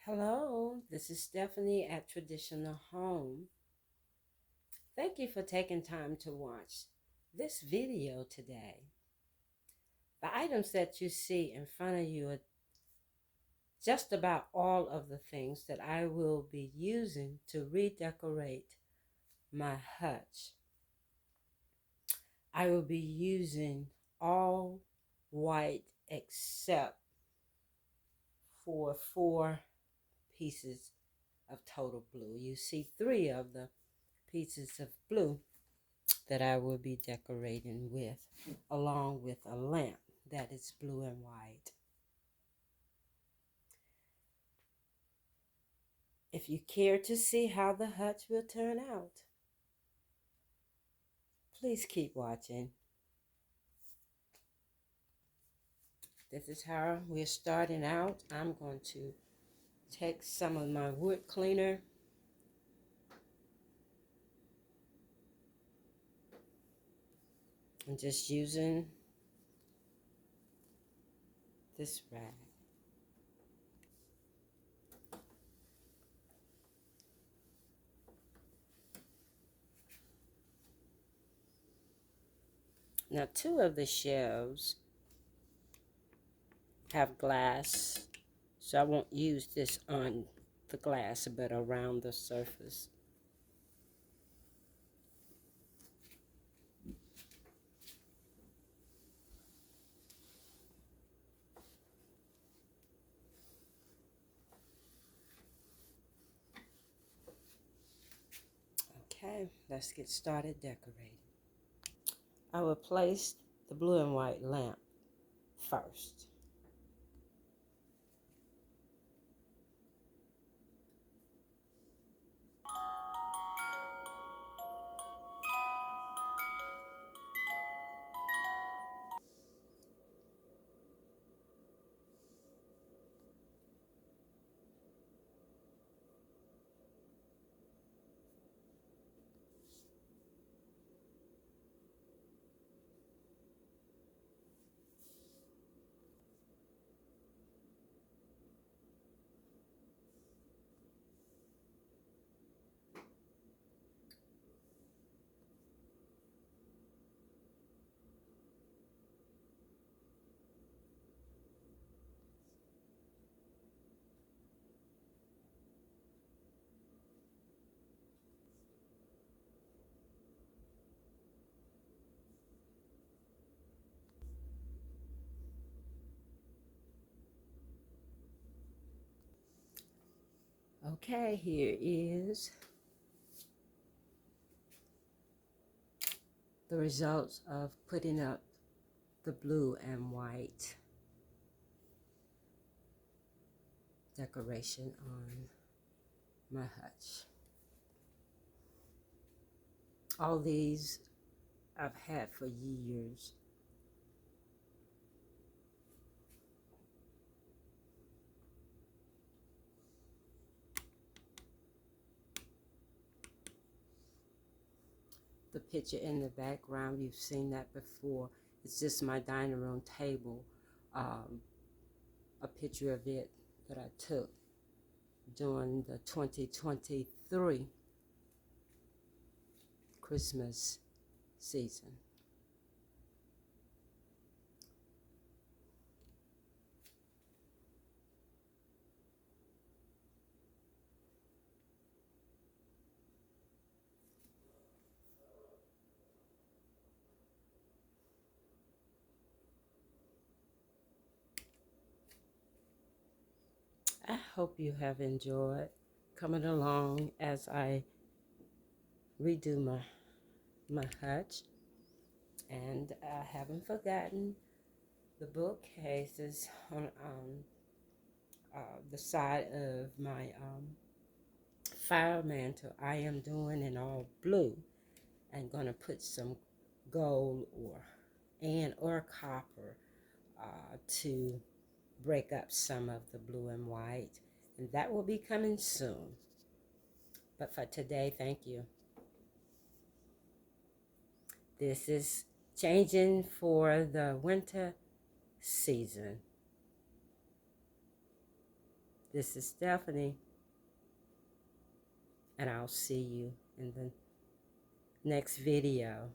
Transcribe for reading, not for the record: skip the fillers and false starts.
Hello, this is Stephanie at Traditional Home. Thank you for taking time to watch this video today. The items that you see in front of you are just about all of the things that I will be using to redecorate my hutch. I will be using all white except for 4 pieces of total blue. You see 3 of the pieces of blue that I will be decorating with, along with a lamp that is blue and white. If you care to see how the hutch will turn out, please keep watching. This is how we're starting out. I'm going to take some of my wood cleaner and just using this rag. Now 2 of the shelves have glass, so I won't use this on the glass but around the surface. Okay, let's get started decorating. I will place the blue and white lamp first. Okay, here is the results of putting up the blue and white decoration on my hutch. All these I've had for years. The picture in the background, you've seen that before. It's just my dining room table, a picture of it that I took during the 2023 Christmas season. I hope you have enjoyed coming along as I redo my hutch. And I haven't forgotten the bookcases on the side of my fire mantle. I am doing in all blue. I'm going to put some gold or copper to break up some of the blue and white. And that will be coming soon. But for today, thank you. This is changing for the winter season. This is Stephanie, and I'll see you in the next video.